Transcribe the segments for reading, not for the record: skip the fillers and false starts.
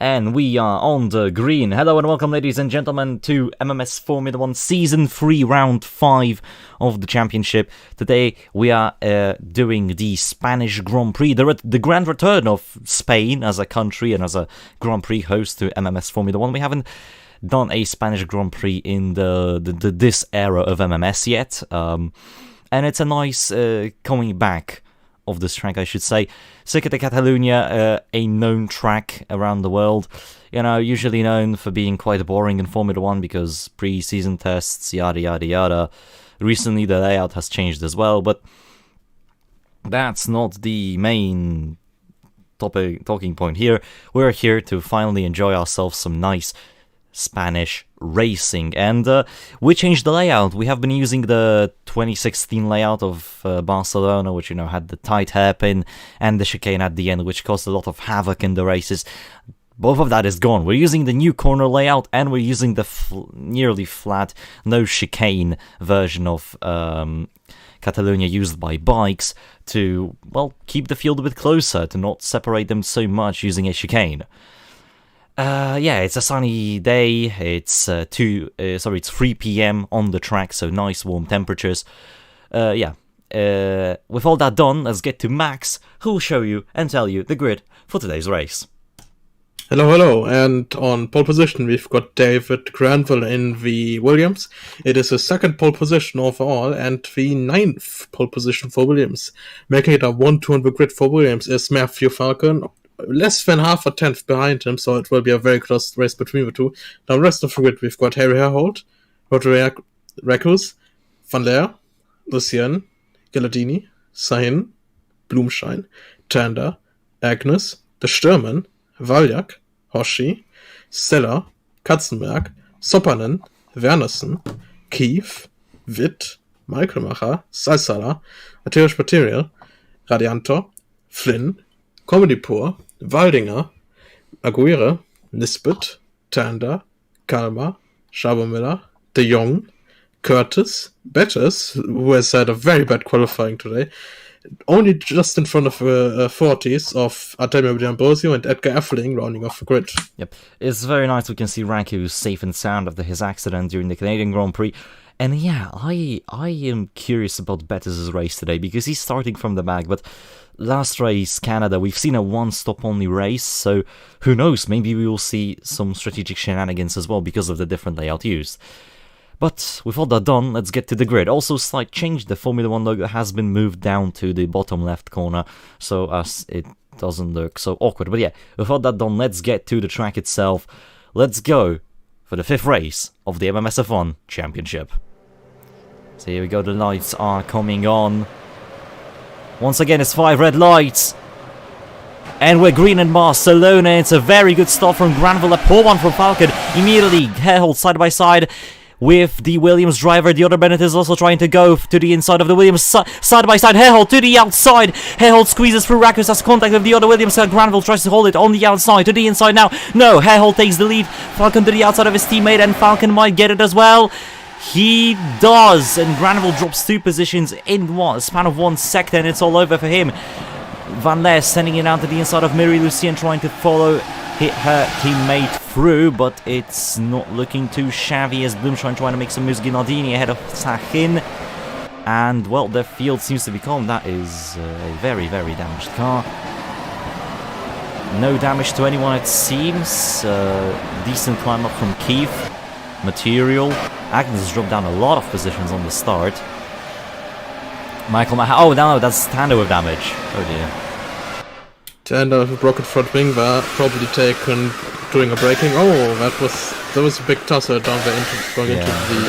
And we are on the green. Hello and welcome, ladies and gentlemen, to MMS Formula 1 Season 3, Round 5 of the championship. Today we are doing the Spanish Grand Prix, the grand return of Spain as a country and as a Grand Prix host to MMS Formula 1. We haven't done a Spanish Grand Prix in this era of MMS yet, and it's a nice coming back of this track, I should say. Circuit de Catalunya, a known track around the world, usually known for being quite boring in Formula 1 because pre-season tests, yada yada yada. Recently the layout has changed as well, but that's not the main talking point here. We're here to finally enjoy ourselves some nice Spanish racing, and we changed the layout. We have been using the 2016 layout of Barcelona, which had the tight hairpin and the chicane at the end, which caused a lot of havoc in the races. Both of that is gone. We're using the new corner layout, and we're using the nearly flat, no chicane version of Catalunya used by bikes to, keep the field a bit closer, to not separate them so much using a chicane. It's a sunny day. It's 3 p.m. on the track, so nice warm temperatures. With all that done, let's get to Max, who will show you and tell you the grid for today's race. Hello, and on pole position we've got David Granville in the Williams. It is his second pole position overall and the 9th pole position for Williams. Making it a 1-2 on the grid for Williams is Matthew Falcon, less than half a tenth behind him, so it will be a very close race between the two. Now, the rest of the grid, we've got Harry Herholt, Roger Reckless, Van Leer, Lucien, Galladini, Sahin, Blumschein, Tander, Agnes, De Sturman, Valjak, Hoshi, Stella, Katzenberg, Soppanen, Wernersen, Keith, Witt, Michaelmacher, Salsala, Matthäus Material, Radiantor, Flynn, Comedy-Pur, Waldinger, Aguirre, Nisbet, Tander, Kalmar, Schabermiller, De Jong, Curtis, Bettis, who has had a very bad qualifying today, only just in front of the 40s of Artemio D'Ambrosio and Edgar Effling rounding off the grid. Yep, it's very nice we can see Raku safe and sound after his accident during the Canadian Grand Prix. And I am curious about Bettis' race today because he's starting from the back, but last race, Canada, we've seen a one-stop only race, so who knows, maybe we will see some strategic shenanigans as well because of the different layout used. But with all that done, let's get to the grid. Also, slight change, the Formula 1 logo has been moved down to the bottom left corner, so as it doesn't look so awkward. But yeah, with all that done, let's get to the track itself. Let's go for the 5th race of the MMS F1 Championship. So here we go, the lights are coming on. Once again, it's 5 red lights. And we're green in Barcelona. It's a very good start from Granville. A poor one from Falcon. Immediately, Herholt side by side with the Williams driver. The other Bennett is also trying to go to the inside of the Williams. Side by side, Herholt to the outside. Herholt squeezes through Rakus, has contact with the other Williams. Granville tries to hold it on the outside, to the inside now. No, Herholt takes the lead. Falcon to the outside of his teammate, and Falcon might get it as well. He does, and Granville drops 2 positions in a span of 1 second, and it's all over for him. Van Leer sending it out to the inside of Miri Lucien, trying to follow her teammate through, but it's not looking too shabby as Blumschein trying to make some moves. Ginaldini ahead of Sahin, and the field seems to be calm. That is a very, very damaged car. No damage to anyone, it seems. Decent climb up from Keith. Material. Agnes has dropped down a lot of positions on the start. Michael Maha. Oh, no, that's Tander with damage. Oh dear. Tander with a broken front wing were probably taken during a braking. Oh, there was a big tussle down there into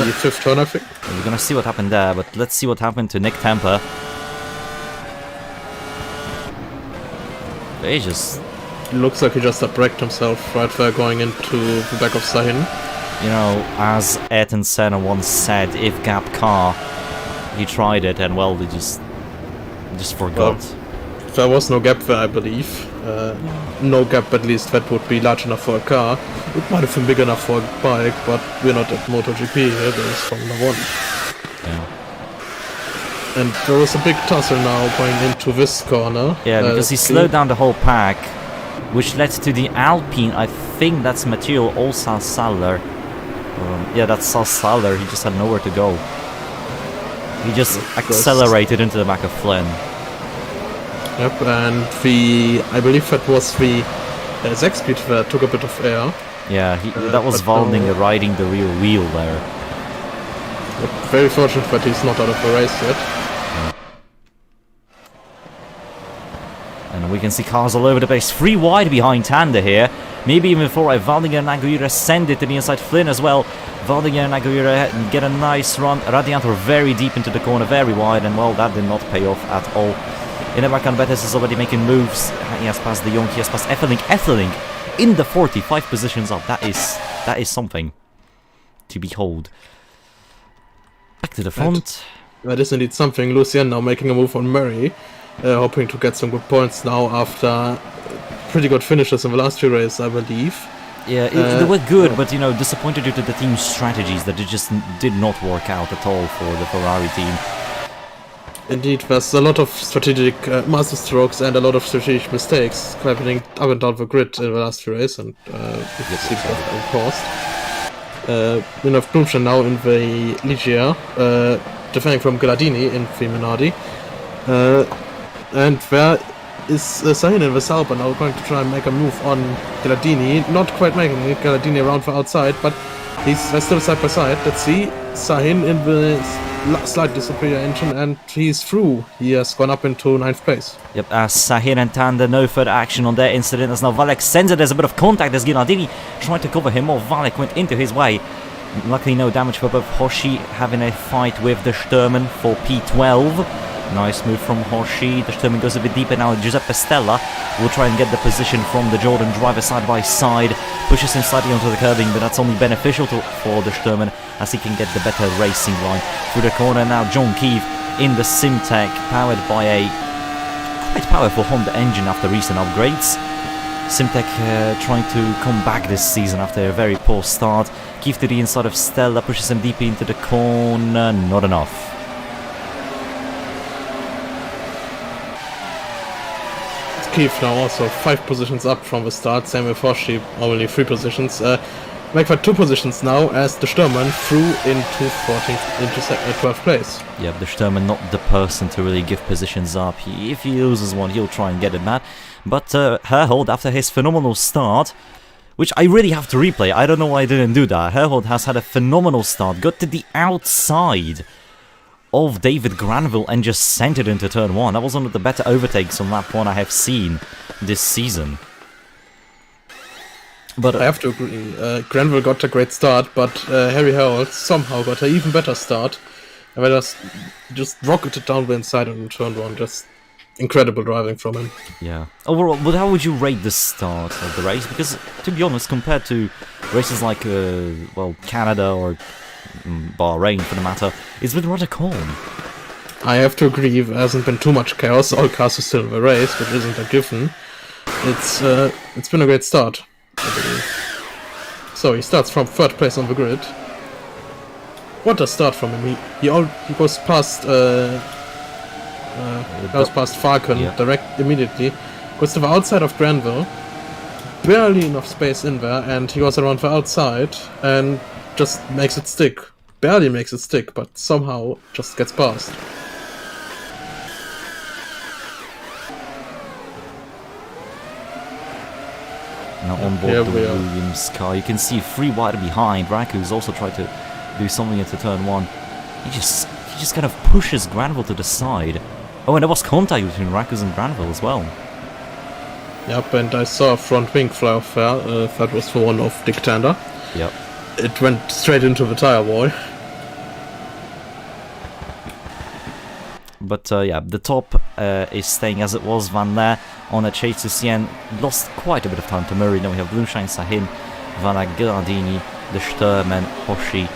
the 5th turn, I think. We're gonna see what happened there, but let's see what happened to Nick Temper. They just... Looks like he just braked himself right there going into the back of Sahin. As Ayrton Senna once said, if gap car, he tried it and they just forgot. There was no gap there, I believe. No gap, at least, that would be large enough for a car. It might have been big enough for a bike, but we're not at MotoGP here, there's Formula 1. Yeah. And there was a big tussle now going into this corner. Yeah, because he slowed down the whole pack. which led to the Alpine. I think that's Matteo Olsa-Saller. Yeah, that's Saller. He just had nowhere to go. He just accelerated into the back of Flynn. Yep, and I believe that was the Sechs-Speed that took a bit of air. Yeah, that was Waldinger riding the rear wheel there. Yep, very fortunate that he's not out of the race yet. And we can see cars all over the place. 3 wide behind Tanda here. Maybe even 4 right. Waldinger and Aguirre send it to the inside. Flynn as well. Waldinger and Aguirre get a nice run. Radiator very deep into the corner, very wide. And well, that did not pay off at all. In the back on Bettis is already making moves. He has passed De Jong. He has passed Efteling. Efteling in the 45 positions up. That is something to behold. Back to the front. That is indeed something. Lucien now making a move on Murray. Hoping to get some good points now after pretty good finishes in the last few races, I believe. Yeah, they were good, but disappointed due to the team's strategies that it just did not work out at all for the Ferrari team. Indeed, there's a lot of strategic master strokes and a lot of strategic mistakes happening up and down the grid in the last few races, and it seems to have been caused. We have Blumchen now in the Ligier, defending from Galladini in the Minardi. And there is Sahin in the Sauber now going to try and make a move on Galladini. Not quite making it, Galladini around for outside, but they're still side by side. Let's see, Sahin in the slightly superior engine, and he's through. He has gone up into 9th place. Yep, as Sahin and Tanda, no further action on their incident as now Valek sends it. There's a bit of contact as Galladini trying to cover him, or Valek went into his way. Luckily no damage for both. Hoshi having a fight with the Sturman for P12. Nice move from Hoshi. The Sturman goes a bit deeper now. Giuseppe Stella will try and get the position from the Jordan driver side by side. Pushes him slightly onto the curbing, but that's only beneficial for the Sturman as he can get the better racing line. Through the corner now, John Keefe in the Simtek, powered by a quite powerful Honda engine after recent upgrades. Simtek trying to come back this season after a very poor start. Keefe to the inside of Stella, pushes him deep into the corner. Not enough. Keefe now also 5 positions up from the start, same with Hoshi, only 3 positions. Make for 2 positions now as the Sturman through into 12th place. Yeah, the Sturman not the person to really give positions up. If he loses one, he'll try and get it back. But Herhold, after his phenomenal start, which I really have to replay, I don't know why I didn't do that. Herhold has had a phenomenal start, got to the outside of David Granville and just sent it into turn 1. That was one of the better overtakes on lap 1 I have seen this season. But I have to agree, Granville got a great start, but Harry Herald somehow got an even better start. And they just rocketed down the inside on turn 1, just incredible driving from him. Yeah. Overall, but how would you rate the start of the race? Because, to be honest, compared to races like, Canada or Bahrain for the matter, it's been rather calm. I have to agree, there hasn't been too much chaos. All cars are still in the race, which isn't a given. It's been a great start, I believe. So he starts from 3rd place on the grid. What a start from him! He goes past Falcon immediately. Goes to the outside of Granville. Barely enough space in there, and he goes around the outside and just makes it stick. Barely makes it stick, but somehow just gets past. Now on board the Williams car, you can see 3 wide behind. Raku's also tried to do something into turn 1. He just kind of pushes Granville to the side. Oh, and there was contact between Rakus and Granville as well. Yep, and I saw a front wing fly off there. That was the one of Dick Tanda. Yep. It went straight into the tire wall. But yeah, the top is staying as it was. Van Leer on a chase to Sien lost quite a bit of time to Murray. Then we have Blumschein, Sahin, Van Leer, Galladini, the Sturman, Hoshi,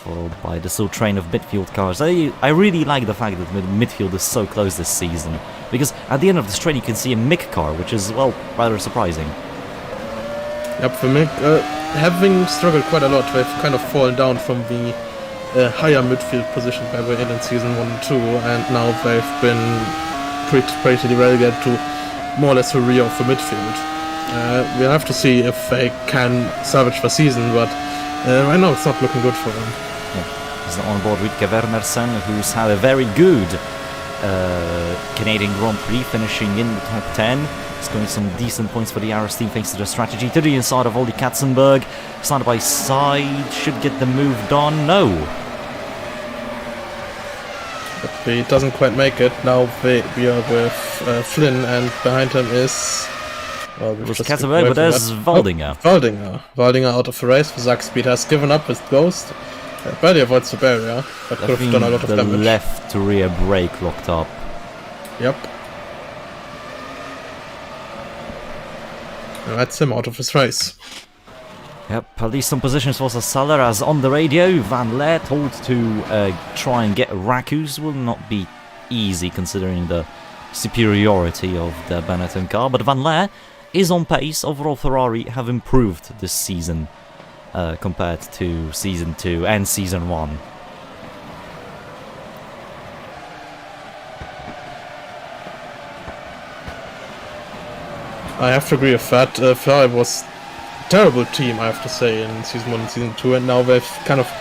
followed by this little train of midfield cars. I really like the fact that midfield is so close this season, because at the end of this train you can see a Mick car, which is, well, rather surprising. Yep, for Mick, having struggled quite a lot, they've kind of fallen down from the higher midfield position they were in season 1 and 2, and now they've been pretty relegated to more or less the rear of the midfield. We'll have to see if they can salvage the season, but right now it's not looking good for them. Yeah. He's on board with Wernersen, who's had a very good Canadian Grand Prix, finishing in the top 10. Scoring some decent points for the Aros team thanks to their strategy. To the inside of Oli Katzenberg, side by side, should get the move done. No. But he doesn't quite make it. Now we are with Flynn, and behind him is... Well, it was Katzenberg, but there's Waldinger. Oh, Waldinger out of the race. Zakspeed has given up his ghost. Barely avoids the barrier, but could have done a lot of damage. The left rear brake locked up. Yep. That's him out of his race. Yep, at least some positions for Sassaler, as on the radio, Van Leer told to try and get Rakus. Will not be easy considering the superiority of the Benetton car, but Van Leer is on pace. Overall, Ferrari have improved this season compared to Season 2 and Season 1. I have to agree with that. Ferrari was a terrible team, I have to say, in Season 1 and Season 2, and now they've kind of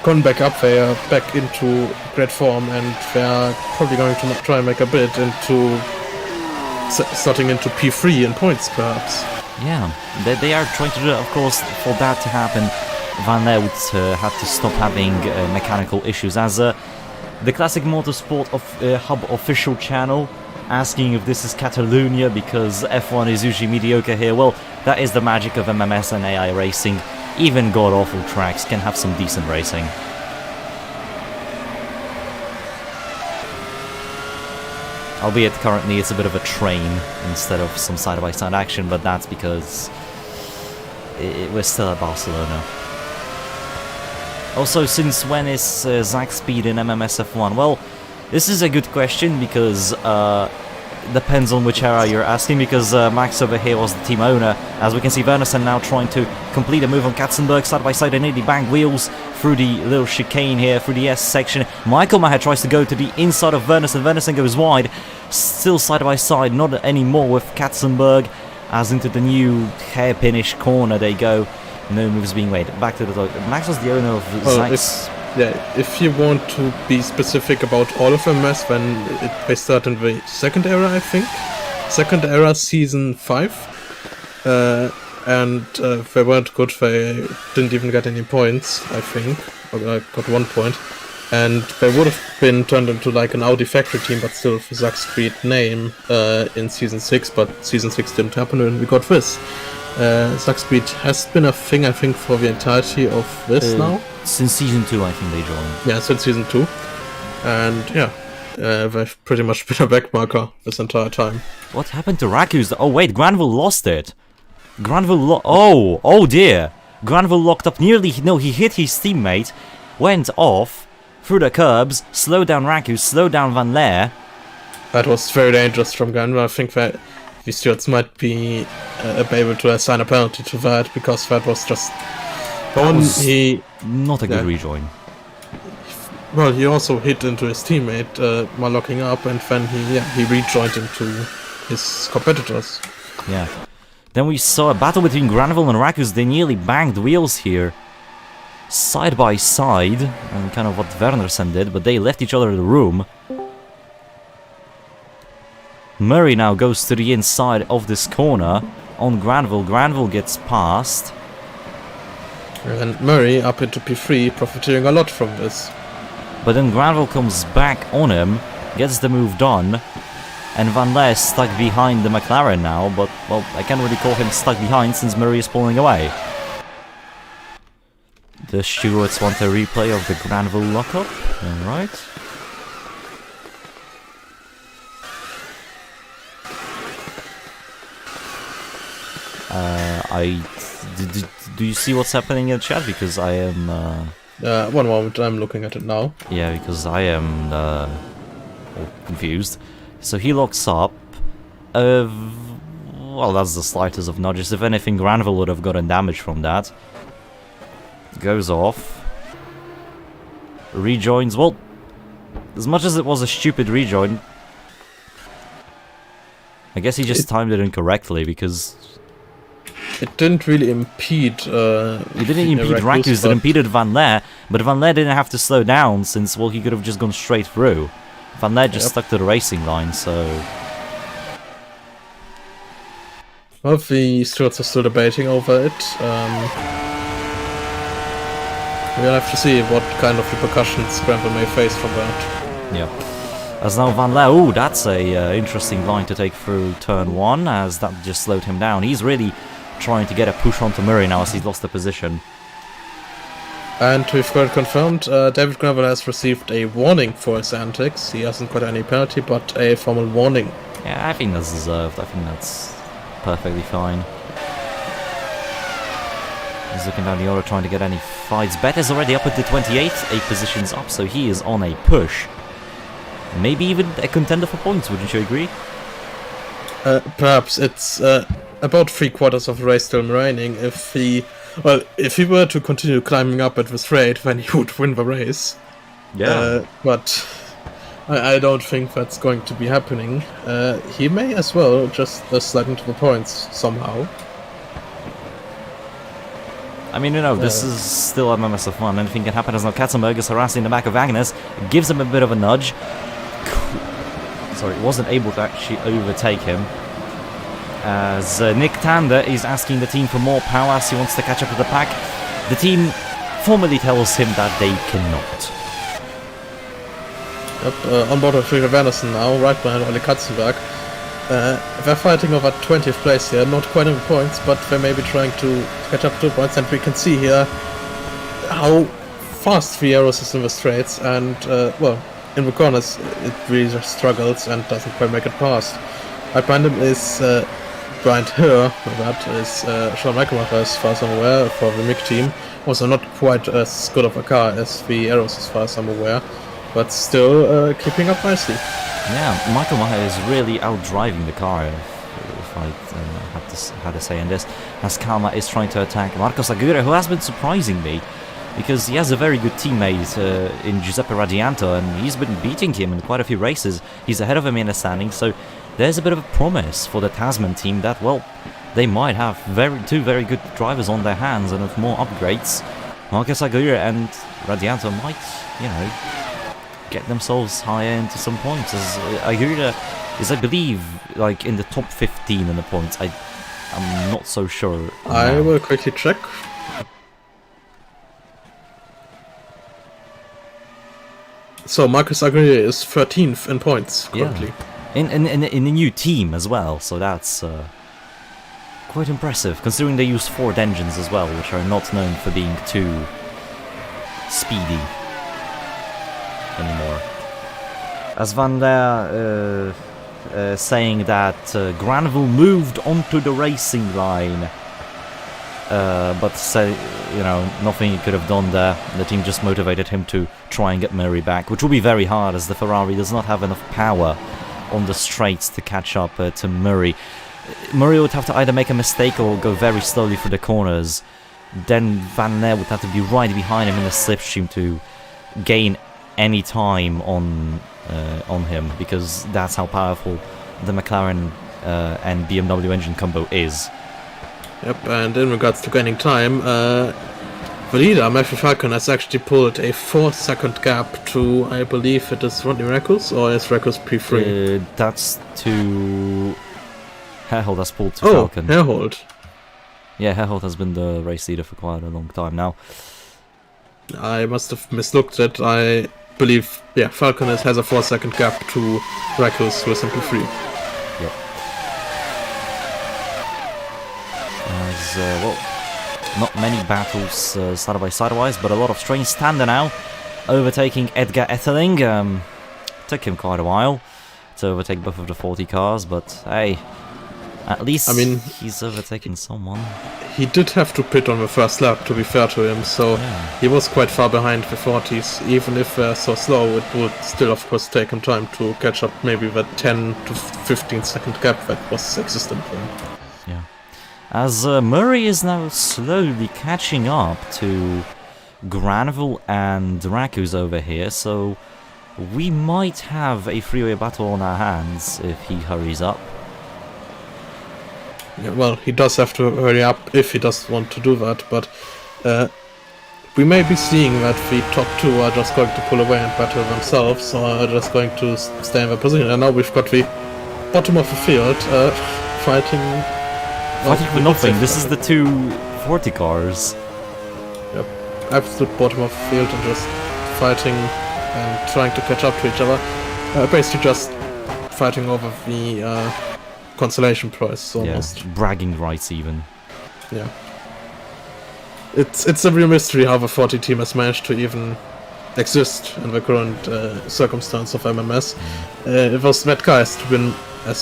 gone back up. They are back into great form, and they are probably going to try and make a bid into starting into P3 in points, perhaps. Yeah, they are trying to do that. Of course, for that to happen, Van Leer would have to stop having mechanical issues. As the Classic Motorsport Hub official channel asking if this is Catalonia because F1 is usually mediocre here. Well, that is the magic of MMS and AI racing. Even god-awful tracks can have some decent racing. Albeit currently it's a bit of a train instead of some side-by-side action, but that's because we're still at Barcelona. Also, since when is Zakspeed in MMS F1? Well, this is a good question because depends on which era you're asking, because Max over here was the team owner. As we can see, Wernersen now trying to complete a move on Katzenberg, side by side, and nearly bang wheels through the little chicane here, through the S section. Michael Maher tries to go to the inside of Wernersen. Wernersen goes wide, still side by side, not anymore with Katzenberg, as into the new hairpinish corner they go. No moves being made. Back to the dog. Max was the owner of Zaks. If you want to be specific about all of MMS, then they start in the second era, I think. Second era, Season 5. And they weren't good. They didn't even get any points, I think. Or got 1 point. And they would have been turned into like an Audi factory team, but still with Zakspeed name in Season 6. But Season 6 didn't happen, and we got this. Zakspeed has been a thing, I think, for the entirety of this now. Since Season 2, I think they joined. Yeah, since Season 2. And yeah, they've pretty much been a backmarker this entire time. What happened to Rakus? Oh wait, Granville lost it. Granville oh dear. Granville locked up nearly, no, he hit his teammate, went off, through the curbs, slowed down Rakus, slowed down Van Leer. That was very dangerous from Granville. I think that the stewards might be able to assign a penalty to that, because that was just... not a good rejoin. Well, he also hit into his teammate while locking up, and then he rejoined into his competitors. Yeah. Then we saw a battle between Granville and Rakus. They nearly banged wheels here, side by side, and kind of what Wernersen did, but they left each other in the room. Murray now goes to the inside of this corner on Granville. Granville gets past. And Murray up into P3, profiting a lot from this. But then Granville comes back on him, gets the move done, and Van Leer is stuck behind the McLaren now, but, well, I can't really call him stuck behind since Murray is pulling away. The stewards want a replay of the Granville lockup, alright. Do you see what's happening in the chat? Because I am... 1 moment, I'm looking at it now. Yeah, because I am confused. So he locks up. Well, that's the slightest of nudges. If anything, Granville would have gotten damage from that. Goes off. Rejoins. Well, as much as it was a stupid rejoin, I guess he just timed it incorrectly because it didn't really impede. it didn't impede Rakus, it impeded Van Leer, but Van Leer didn't have to slow down since, well, he could have just gone straight through. Van Leer just stuck to the racing line, so... Well, the stewards are still debating over it. We'll have to see what kind of repercussions Granville may face from that. Yeah. As now Van Leer, ooh, that's a interesting line to take through turn 1, as that just slowed him down. He's really trying to get a push onto Murray now as he's lost the position. And we've got it confirmed, David Granville has received a warning for his antics. He hasn't got any penalty, but a formal warning. Yeah, I think that's deserved. I think that's perfectly fine. He's looking down the order trying to get any fights. Bet is already up at the 28, 8 positions up, so he is on a push. Maybe even a contender for points, wouldn't you agree? Perhaps. It's about 3/4 of the race still remaining. If he were to continue climbing up at this rate, then he would win the race. Yeah. But I don't think that's going to be happening. He may as well just slide into the points somehow. I mean, you know, this is still MMS F1. Anything can happen as now Katzenberg is harassing the back of Agnes. Gives him a bit of a nudge. Sorry, wasn't able to actually overtake him. As Nick Tander is asking the team for more power as he wants to catch up with the pack. The team formally tells him that they cannot. Yep, on board with Friedrich Wernersen now, right behind Oli Katzenberg. They're fighting over 20th place here, not quite in the points, but they may be trying to catch up to points, and we can see here how fast the Arrows is in the straights, and, well, in the corners it really just struggles and doesn't quite make it past. Right behind him is Brian Hirr, that is Sean Michaelmacher, as far as I'm aware, for the MIG team. Also not quite as good of a car as the Arrows, as far as I'm aware, but still keeping up nicely. Yeah, Michael Maher is really out-driving the car, if I had to say in this, as Kalma is trying to attack Marcos Aguirre, who has been surprising me, because he has a very good teammate in Giuseppe Radianto, and he's been beating him in quite a few races. He's ahead of him in the standings, so there's a bit of a promise for the Tasman team that, well, they might have two very good drivers on their hands, and with more upgrades, Marcos Aguirre and Radianto might, you know, get themselves higher into some points. As Aguirre is, I believe, like in the top 15 in the points. I'm not so sure. I will quickly check. So Marcus Aguirre is 13th in points currently. Yeah. In a new team as well, so that's quite impressive, considering they use Ford engines as well, which are not known for being too speedy anymore. As Van Leer saying that Granville moved onto the racing line, but say, you know, nothing he could have done there. The team just motivated him to try and get Murray back, which will be very hard as the Ferrari does not have enough power on the straights to catch up to Murray. Murray would have to either make a mistake or go very slowly through the corners. Then Van Leer would have to be right behind him in the slipstream to gain any time on him, because that's how powerful the McLaren and BMW engine combo is. Yep, and in regards to gaining time, the leader, Matthew Falcon, has actually pulled a 4-second gap to, I believe it is Rodney Reckles, or is Reckles P3? That's to... Herhold has pulled to Falcon. Herhold. Yeah, Herhold has been the race leader for quite a long time now. I must have mislooked it. I believe, yeah, Falcon has a 4-second gap to Reckles, who is in P3. Yep. As, well, not many battles side by side-wise, but a lot of strange stander now, overtaking Edgar Etterling. Took him quite a while to overtake both of the 40 cars, but hey, at least, I mean, he's overtaken someone. He did have to pit on the first lap, to be fair to him, so yeah, he was quite far behind the 40s. Even if they're so slow, it would still, of course, take him time to catch up maybe that 10 to 15 second gap that was existent for him. Yeah. As Murray is now slowly catching up to Granville and Rakus over here, so we might have a freeway battle on our hands if he hurries up. Yeah, well, he does have to hurry up if he does want to do that, but we may be seeing that the top two are just going to pull away and battle themselves, or are just going to stay in their position. And now we've got the bottom of the field fighting... Fighting for nothing. This is the 240 cars. Yep, absolute bottom of the field and just fighting and trying to catch up to each other. Basically just fighting over the consolation prize, almost. Yeah, bragging rights even. Yeah. It's a real mystery how the 40 team has managed to even exist in the current circumstance of MMS. It was that guy has to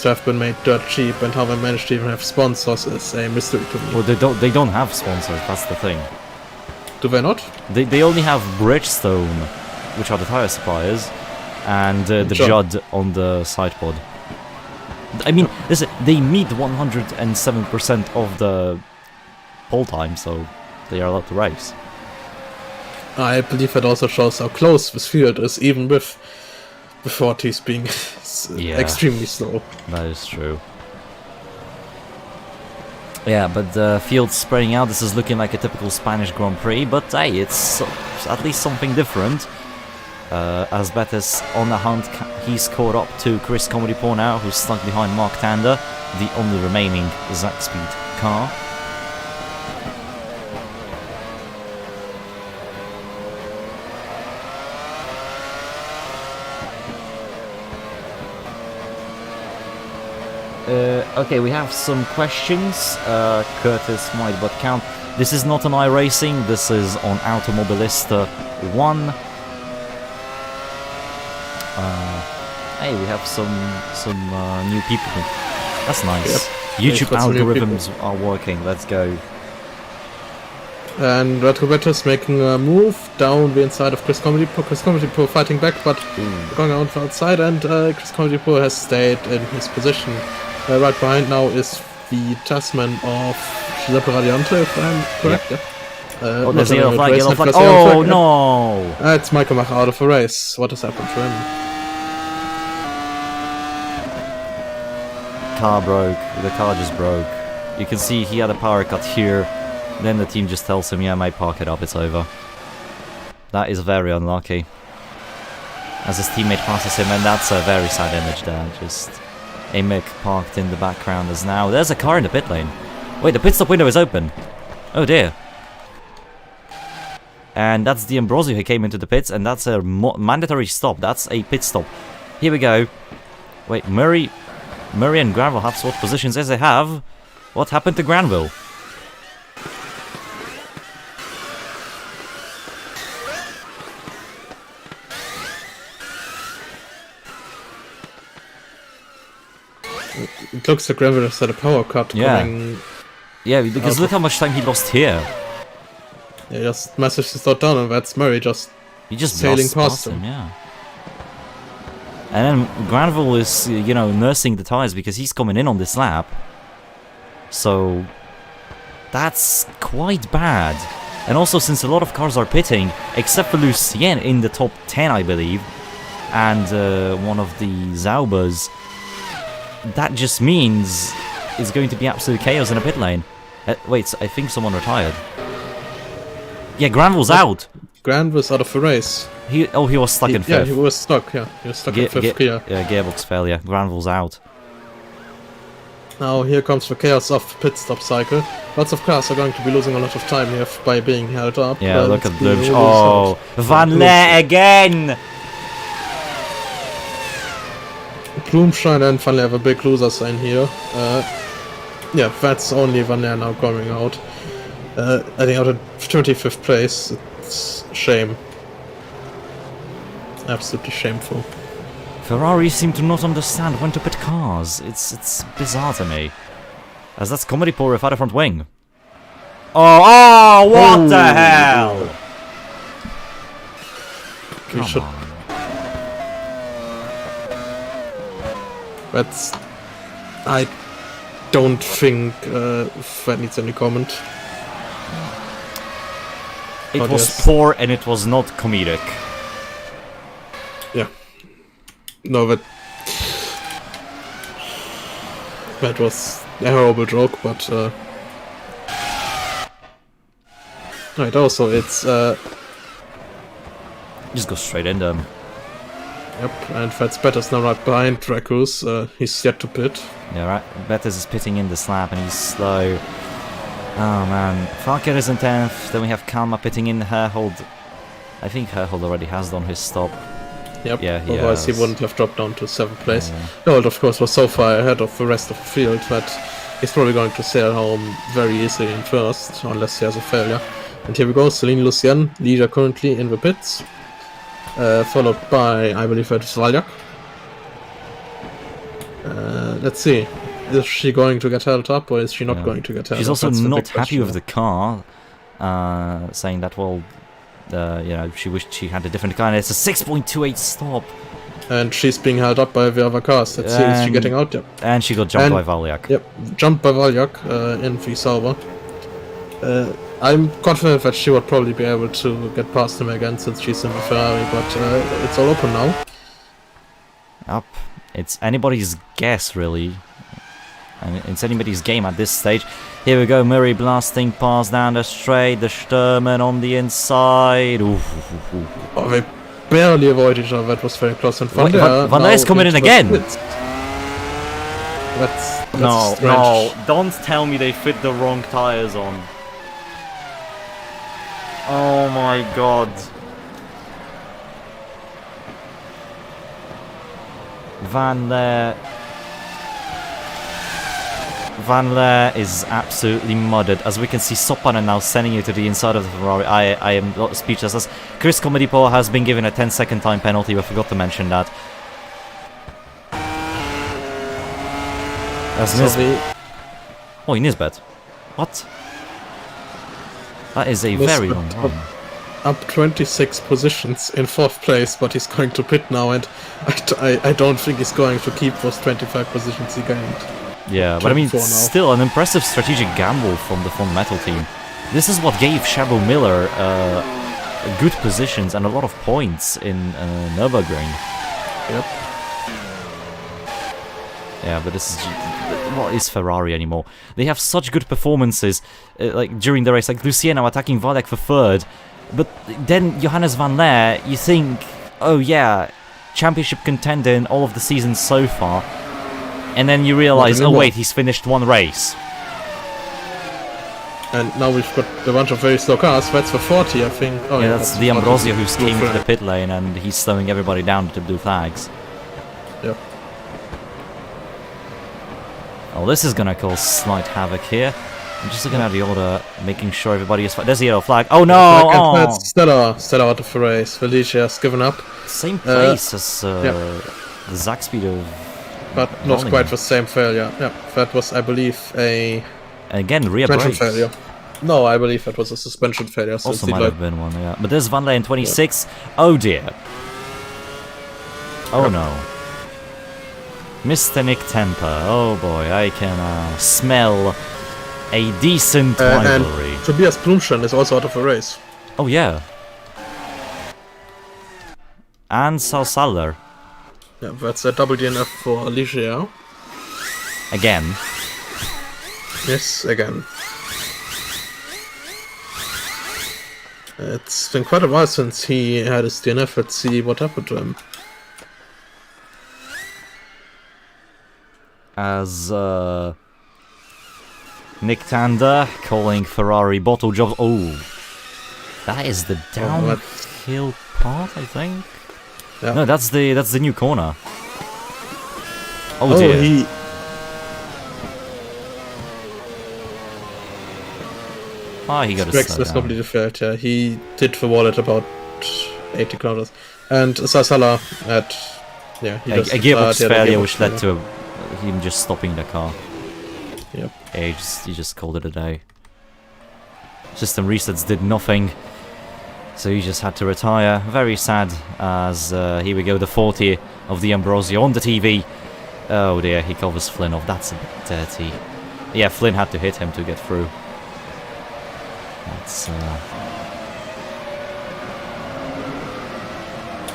have been made dirt cheap, and how they managed to even have sponsors is a mystery to me. Well, they don't have sponsors. That's the thing. Do they not? They only have Bridgestone, which are the tire suppliers, and the Judd on the side pod. I mean, listen, they meet 107% of the pole time, so they are allowed to race. I believe that also shows how close this field is, even with the 40s being extremely slow. That is true. Yeah, but the field's spreading out. This is looking like a typical Spanish Grand Prix, but hey, it's at least something different. As Betis on the hunt, he's caught up to Chris Comedy-Paul now, who's stuck behind Mark Tander, the only remaining Zack Speed car. Okay, we have some questions. Curtis might but count. This is not on iRacing, this is on Automobilista 1. Hey, we have some new people. That's nice. Yep. YouTube algorithms are working. Let's go. And Retro Betis making a move down the inside of Chris Comedy-Paul. Chris Comedy-Paul fighting back, but going on the outside, and Chris Comedy-Paul has stayed in his position. Right behind now is the Tasman of Giuseppe Radiante, if I'm correct. Yep. Oh, there's the yellow flag, Oh, no! It's Michael Macher out of a race. What has happened to him? Car broke. The car just broke. You can see he had a power cut here. Then the team just tells him, yeah, mate, park it up, it's over. That is very unlucky. As his teammate passes him, and that's a very sad image there. Just a Mick parked in the background as now. There's a car in the pit lane. Wait, the pit stop window is open. Oh dear. And that's the Ambrosio who came into the pits, and that's a mandatory stop. That's a pit stop. Here we go. Wait, Murray and Granville have swapped positions as they have. What happened to Granville? It looks like Granville has had a power cut coming. Yeah, because look how much time he lost here. Yeah, just massively slowed down, and that's Murray just sailing past him. Yeah. And then Granville is, you know, nursing the tires because he's coming in on this lap. So that's quite bad. And also, since a lot of cars are pitting, except for Lucien in the top 10, I believe, and one of the Zaubers, that just means it's going to be absolute chaos in a pit lane. Wait, I think someone retired. Yeah, Granville's out. Granville's out of the race. He was stuck in fifth. Yeah, he was stuck. Yeah, he was stuck in fifth gear. Yeah, gearbox failure. Granville's out. Now here comes the chaos of the pit stop cycle. Lots of cars are going to be losing a lot of time here by being held up. Yeah, look at Bloom. Oh, Van Leer again! Bloomshine and Van Leer have a big loser sign here. Yeah, that's only Van Leer now coming out. I think out of 25th place. It's a shame. Absolutely shameful. Ferrari seem to not understand when to pit cars. It's bizarre to me. As that's Comedy-Paul without a front wing. Oh, what the hell? Come on. That's... I don't think that needs any comment. It was poor and it was not comedic. Yeah. No, that was a horrible joke, but right. Also, it's Just go straight into him. yep. And Fitzpatrick's now right behind Dracus. He's yet to pit. Yeah, right. Bettis is pitting in the slap and he's slow. Oh man. Falker is in 10th. Then we have Kalma pitting in Herhold. I think Herhold already has done his stop. Yep. Yeah, he Otherwise, has. he wouldn't have dropped down to 7th place. Yeah. Herhold, of course, was so far ahead of the rest of the field that he's probably going to sail home very easily in first, unless he has a failure. And here we go. Celine Lucien, leader currently in the pits. Followed by, I believe, it's Valjak. Let's see. Is she going to get held up, or is she not going to get held She's up? also That's the not big happy question with the car, saying that, well, you know, she wished she had a different car, and it's a 6.28 stop. And she's being held up by the other cars. Let's see, is she getting out? Yep. And she got jumped by Valjak. Yep, jumped by Valjak in the Sauber. I'm confident that she would probably be able to get past him again since she's in the Ferrari, but it's all open now. Up. It's anybody's guess, really. And it's anybody's game at this stage. Here we go, Murray blasting past down the straight, the Sturman on the inside. Oh, they barely avoided each other. That was very close. And Van der is coming in again. That's No, strange. no, don't tell me they fit the wrong tires on. Oh my god. Van Leer is absolutely mudded. As we can see, Sopanen now sending you to the inside of the Ferrari. I am speechless. As Chris Comedipo has been given a 10-second time penalty. I forgot to mention that. As Oh, Nisbet. What? That is a very long run. Up 26 positions in 4th place, but he's going to pit now, and I don't think he's going to keep those 25 positions he gained. Yeah, but I mean, still an impressive strategic gamble from the Fond Metal team. This is what gave Shabo Miller good positions and a lot of points in Nürburgring. Yep. Yeah, but this is... What is Ferrari anymore? They have such good performances like during the race, like Luciano attacking Valek for 3rd, but then Johannes Van Leer, you think, oh yeah, championship contender in all of the seasons so far, and then you realize, oh wait, he's finished 1 race. And now we've got a bunch of very slow cars. That's for 40, I think. Oh, yeah, that's the Ambrosio who's came to the pit lane and he's slowing everybody down to blue flags. Yep. Oh, this is gonna cause slight havoc here. I'm just looking at the order, making sure everybody is fine. There's the yellow flag. Oh no! Oh. Stella out of the race. Felicia has given up. Same place as the Zach speed of... But not quite the same failure. Yeah, that was, I believe, a... Again, rear brakes. Failure. No, I believe that was a suspension failure. Also might have been one, yeah. But there's Van Leer in 26. Yeah. Oh dear. Oh no. Mr. Nick Temper. Oh boy, I can smell a decent rivalry. And Tobias Blumchen is also out of the race. Oh yeah. And Salsaller. Yeah, that's a double DNF for Alicia. Again. Yes, again. It's been quite a while since he had his DNF. Let's see what happened to him. As Nick Tander calling Ferrari bottle jobs. Oh, that is the downhill part, I think. Yeah. No, that's the new corner. Oh dear. He got Rex was completely failed. Yeah, he did the wall at about 80 kilometers, and Sasala at a gearbox failure, which led to him just stopping the car. Yep. Yeah, he just called it a day. System resets did nothing, so he just had to retire. Very sad. As here we go, the 40 of the Ambrosio on the TV. Oh dear, he covers Flynn off. That's a bit dirty. Yeah, Flynn had to hit him to get through. That's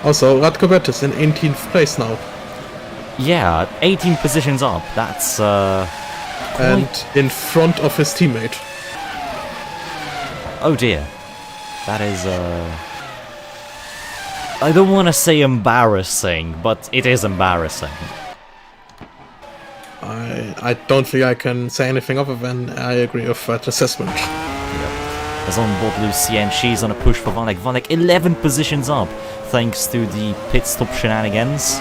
Also, Radko Bettis in 18th place now. Yeah, 18 positions up. That's and in front of his teammate. Oh dear. That is, I don't want to say embarrassing, but it is embarrassing. I don't think I can say anything other than I agree with that assessment. Yep. As on board Lucienne, she's on a push for Van Dijk. Van Dijk 11 positions up, thanks to the pit stop shenanigans.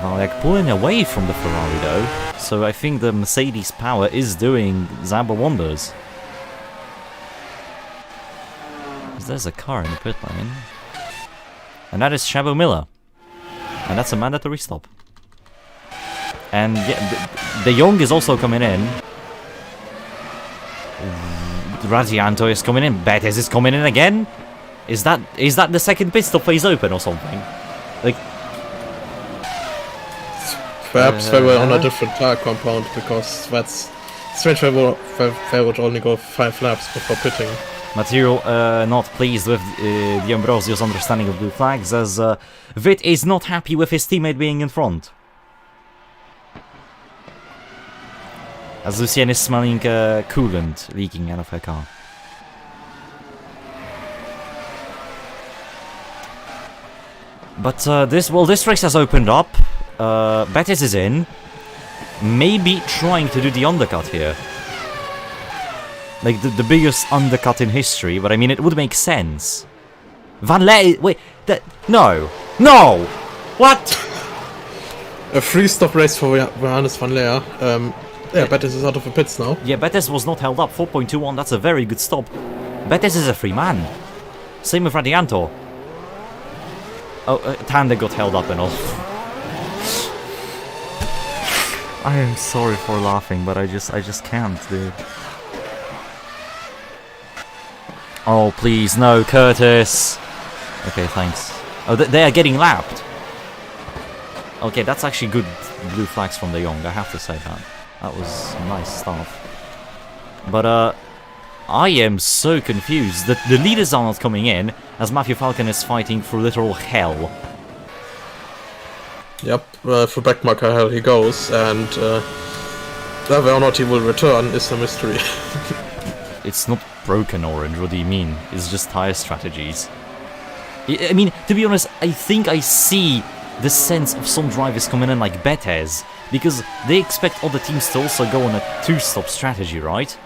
Van Dijk pulling away from the Ferrari though, so I think the Mercedes power is doing Zamba wonders. There's a car in the pit lane. And that is Shabo Miller. And that's a mandatory stop. And yeah, De Jong is also coming in. Radianto is coming in. Betes is coming in again. Is that the second pit stop phase open or something? Like, perhaps they were on a different tire compound, because that's strange. They would only go 5 laps before pitting. Material not pleased with the Ambrosio's understanding of blue flags, as Vit is not happy with his teammate being in front. As Lucien is smelling coolant leaking out of her car. But this race has opened up. Betis is in. Maybe trying to do the undercut here. Like the biggest undercut in history, but I mean it would make sense. Van Leer, wait, no, what? A 3-stop race for Johannes Van Leer. Yeah, Betis is out of the pits now. Yeah, Betis was not held up. 4.21, that's a very good stop. Betis is a free man. Same with Radianto. Oh, Tande got held up and all. I am sorry for laughing, but I just can't, dude. Oh, please, no, Curtis. Okay, thanks. Oh, they are getting lapped. Okay, that's actually good blue flags from De Jong, I have to say that. That was nice stuff. But, I am so confused that the leaders are not coming in, as Matthew Falcon is fighting through literal hell. Yep, for backmarker hell he goes, and whether or not he will return is a mystery. It's not broken orange, what do you mean? It's just tire strategies. I mean, to be honest, I think I see the sense of some drivers coming in like Betes, because they expect other teams to also go on a 2-stop strategy, right?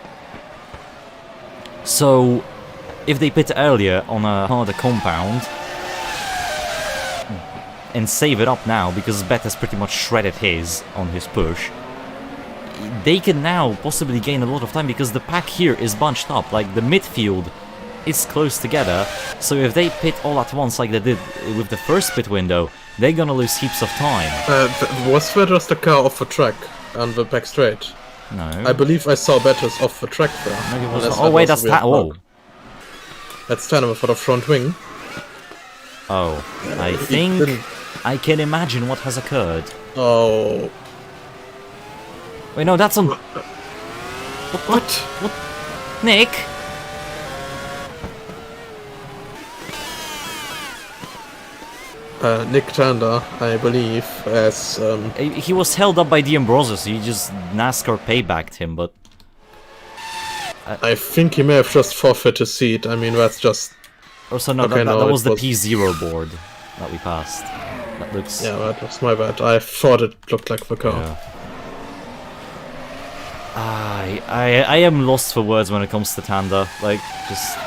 So, if they pit earlier on a harder compound, and save it up now, because Betes pretty much shredded his on his push, they can now possibly gain a lot of time, because the pack here is bunched up, like the midfield is close together, so if they pit all at once like they did with the first pit window, they're gonna lose heaps of time. Was there just a car off the track on the back straight? No. I believe I saw Betis off the track there. Maybe it was. Oh wait, that's oh. That's Tandem for the front wing. Oh, I think I can imagine what has occurred. Oh. Wait, no, that's on... What? Nick? Nick Tander, I believe, as... He was held up by the Ambrosius, so he just NASCAR paybacked him, but... I think he may have just forfeited his seat. I mean, that's just... Also, no, okay, that was the P0 board that we passed. That looks... Yeah, that was my bad. I thought it looked like the car. Yeah. I am lost for words when it comes to Tanda. Like, just...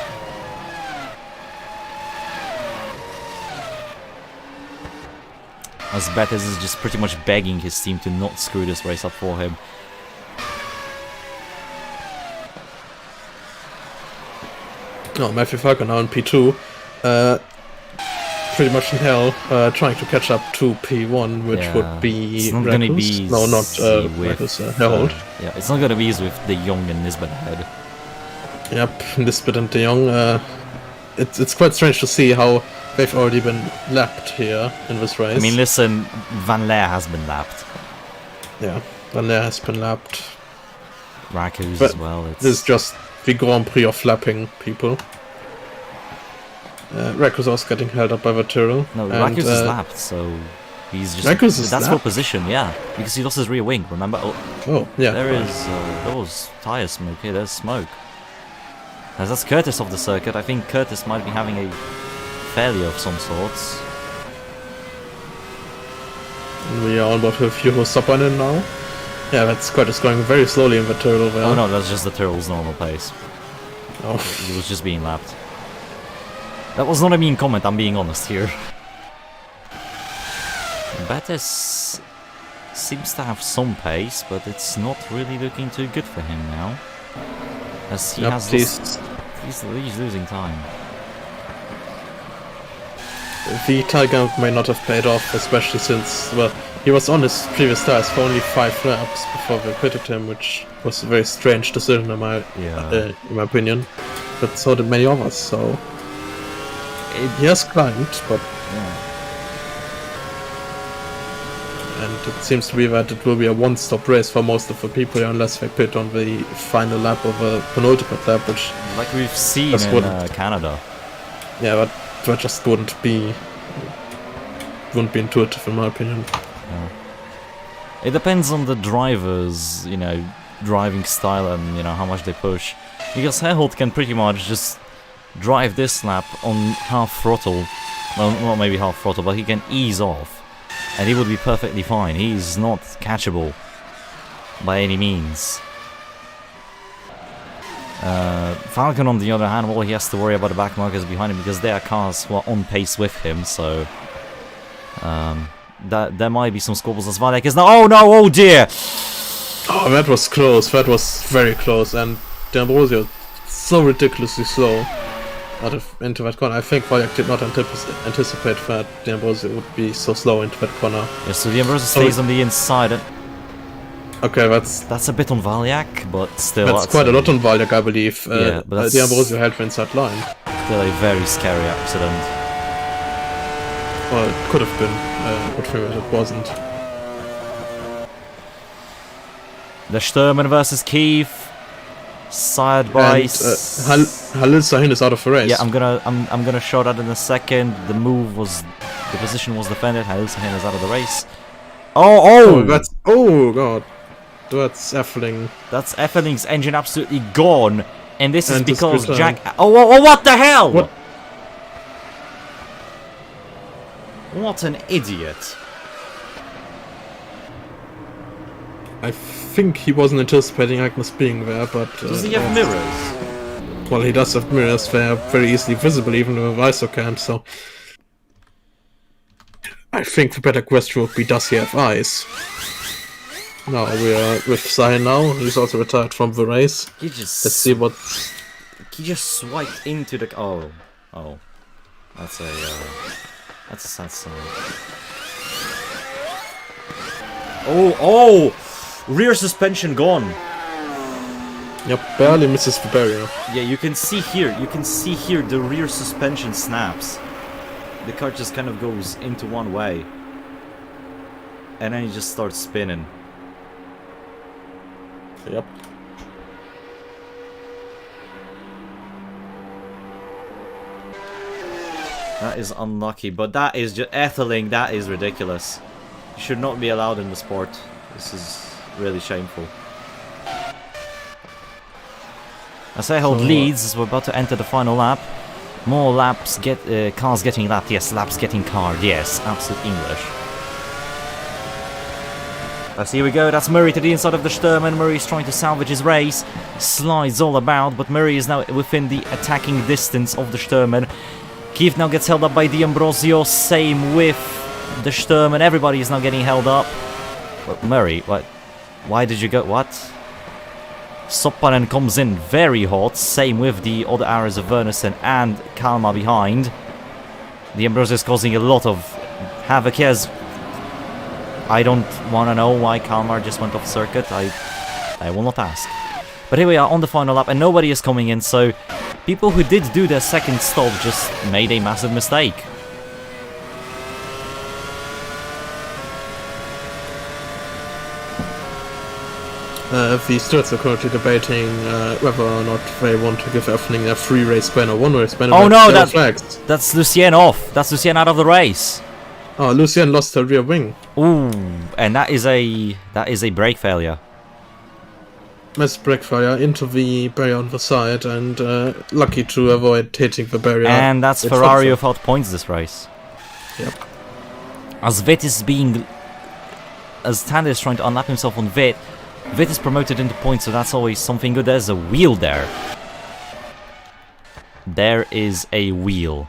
As Betis is just pretty much begging his team to not screw this race up for him. Oh, Matthew Falcon now in P2. Pretty much in hell, trying to catch up to P1, which would be... It's not gonna be easy. No, not Herhold. Yeah, it's not gonna be easy with De Jong and Nisbet ahead. Yep, Nisbet and De Jong. It's quite strange to see how they've already been lapped here in this race. I mean, listen, Van Leer has been lapped. Yeah, Van Leer has been lapped. Rakus as well. This is just the Grand Prix of lapping people. Rakus was getting held up by the Tyrrell. No, Rakus is lapped, so He's just Marcus that's for position, yeah, because he lost his rear wing. Remember? Oh, yeah. There is those tire smoke. Here, there's smoke. As that's Curtis off the circuit. I think Curtis might be having a failure of some sorts. We are on about a few stop on in now. Yeah, that's Curtis going very slowly in the turtle there. Oh no, that's just the turtle's normal pace. Oh. He was just being lapped. That was not a mean comment, I'm being honest here. Betis seems to have some pace, but it's not really looking too good for him now. As he has lost, he's losing time. The Tiger may not have paid off, especially since, well, he was on his previous tires for only 5 laps before they pitted him, which was a very strange decision in my opinion. But so did many others, so he has climbed, but and it seems to be that it will be a one-stop race for most of the people unless they pit on the final lap of a penultimate lap, which like we've seen in Canada. Yeah, that just wouldn't be intuitive in my opinion. Yeah. It depends on the driver's, driving style and how much they push. Because Herholt can pretty much just drive this lap on half throttle. Well, not maybe half throttle, but he can ease off. And he would be perfectly fine. He's not catchable by any means. Falcon, on the other hand, well, he has to worry about the back markers behind him because they are cars who are on pace with him, so there might be some squabbles as well. Like, oh no, oh dear! Oh, that was close. That was very close, and D'Ambrosio so ridiculously slow into that corner. I think Wojak did not anticipate that D'Ambrosio would be so slow into that corner. Yeah, so D'Ambrosio stays on the inside. Okay, that's a bit on Valjak, but still... That's quite a lot on Valjak, I believe. Yeah, but D'Ambrosio held the inside line. Still a very scary accident. Well, it could have been. Good thing that it wasn't. The Sturman versus Keith. Side by... Halil Sahin is out of the race. Yeah, I'm gonna show that in a second. The position was defended. Halil Sahin is out of the race. Oh god. That's Effeling. That's Effeling's engine absolutely gone. And this is because Jack... Oh, what the hell? What an idiot. I think he wasn't anticipating Agnes being there, but... Does he have mirrors? Well, he does have mirrors. They are very easily visible, even with a ISO cam, so... I think the better question would be, does he have eyes? Now we are with Sahin now. He's also retired from the race. Let's see what... He just swiped into the... Oh. That's a sad sign. Oh! Rear suspension gone. Yep, barely misses the barrier. Yeah, you can see here the rear suspension snaps. The car just kind of goes into one way. And then it just starts spinning. Yep. That is unlucky, but that is just... Ethling, that is ridiculous. You should not be allowed in the sport. This is really shameful. As Herholt leads, as we're about to enter the final lap. More laps cars getting lapped. Yes, laps getting card. Yes, absolute English. As here we go, that's Murray to the inside of the Sturman. Murray's trying to salvage his race. Slides all about, but Murray is now within the attacking distance of the Sturman. Keith now gets held up by D'Ambrosio. Same with the Sturman. Everybody is now getting held up. But Murray, what? Why did you go? What? Soppanen comes in very hot. Same with the other arrows of Wernersen and Kalmar behind. D'Ambrosio is causing a lot of havoc here. I don't want to know why Kalmar just went off circuit. I will not ask. But here we are on the final lap and nobody is coming in, so people who did do their second stop just made a massive mistake. The stewards are currently debating whether or not they want to give Effeling a free race ban or one race ban. Oh no, that's Lucien off. That's Lucien out of the race. Oh, Lucien lost her rear wing. Ooh, and that is a brake failure. Massive brake failure into the barrier on the side, and lucky to avoid hitting the barrier. And that's Ferrari without points this race. Yep. As Tanner is trying to unlap himself on Vit is promoted into points, so that's always something good. There's a wheel there. There is a wheel.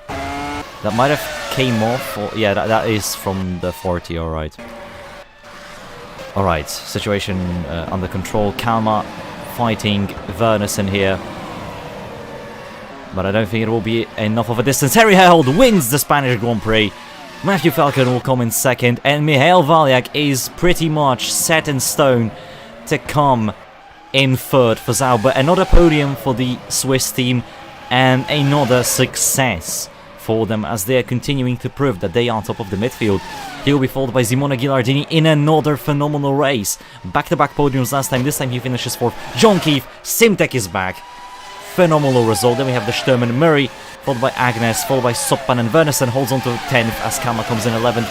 That might have came off, or yeah, that is from the 40, alright. Alright, situation under control. Kalmar fighting Wernersen here. But I don't think it will be enough of a distance. Harry Harold wins the Spanish Grand Prix. Matthew Falcon will come in second. And Michael Valiak is pretty much set in stone to come in third for Sauber. Another podium for the Swiss team. And another success for them as they are continuing to prove that they are top of the midfield. He will be followed by Simona Ghilardini in another phenomenal race. Back-to-back podiums last time. This time he finishes fourth. John Keefe, Simtek is back. Phenomenal result. Then we have the Sturman Murray, followed by Agnes, followed by Soppan, and Wernersen holds on to 10th as Kalmar comes in 11th.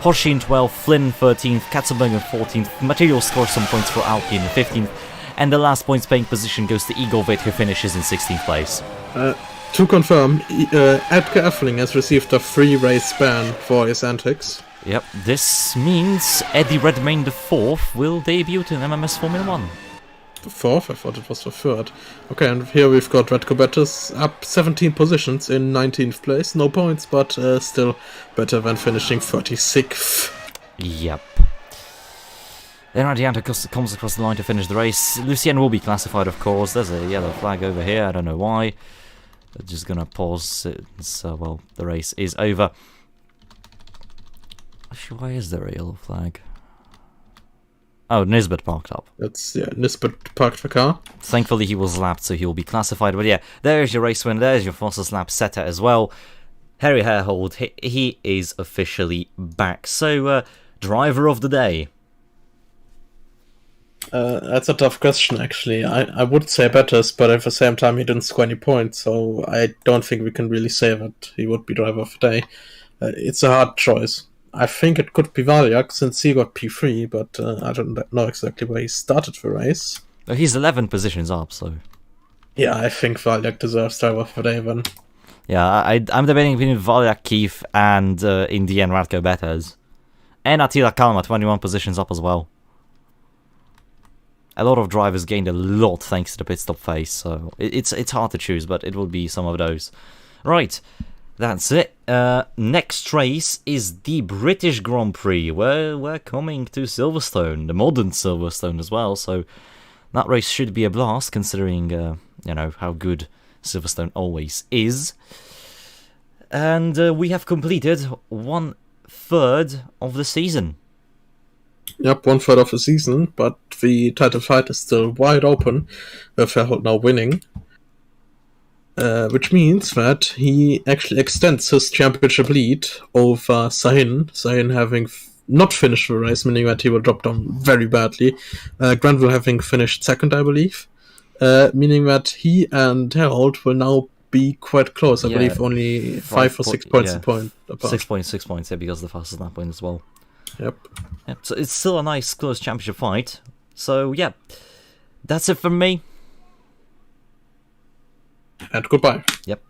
Horshin 12th, Flynn 13th, Katzenberger 14th. Material scores some points for Alpine 15th. And the last points paying position goes to Igor Witt, who finishes in 16th place. To confirm, Edgar Effling has received a 3-race ban for his antics. Yep, this means Eddie Redmayne the 4th will debut in MMS Formula 1. The 4th? I thought it was the 3rd. Okay, and here we've got Radko Bettis up 17 positions in 19th place. No points, but still better than finishing 36th. Yep. Then Radianta comes across the line to finish the race. Lucien will be classified, of course. There's a yellow flag over here. I don't know why. I'm just gonna pause it. So, well, the race is over. Actually, why is there a yellow flag? Oh, Nisbet parked up. That's, yeah, Nisbet parked the car. Thankfully, he was lapped, so he will be classified. But yeah, there's your race win. There's your fastest lap setter as well. Harry Harehold, he is officially back. So, driver of the day. That's a tough question, actually. I would say Bettis, but at the same time, he didn't score any points, so I don't think we can really say that he would be driver of the day. It's a hard choice. I think it could be Valiak, since he got P3, but I don't know exactly where he started the race. He's 11 positions up, so... Yeah, I think Valiak deserves driver of the day then. Yeah, I'm debating between Valiak, Keith, and in the end, Radko Bettis. And Attila Kalmar, 21 positions up as well. A lot of drivers gained a lot thanks to the pit stop phase, so it's hard to choose, but it will be some of those. Right, that's it. Next race is the British Grand Prix. We're coming to Silverstone, the modern Silverstone as well, so that race should be a blast, considering, you know, how good Silverstone always is. And we have completed 1/3 of the season. Yep, 1/3 of the season, but the title fight is still wide open, with Verholt now winning. Which means that he actually extends his championship lead over Sahin. Sahin having not finished the race, meaning that he will drop down very badly. Granville having finished second, I believe. Meaning that he and Harold will now be quite close. I believe only 5 or 6 points apart. 6 points, yeah, because the fastest lap point as well. Yep. So it's still a nice close championship fight. So yeah, that's it from me. And goodbye. Yep.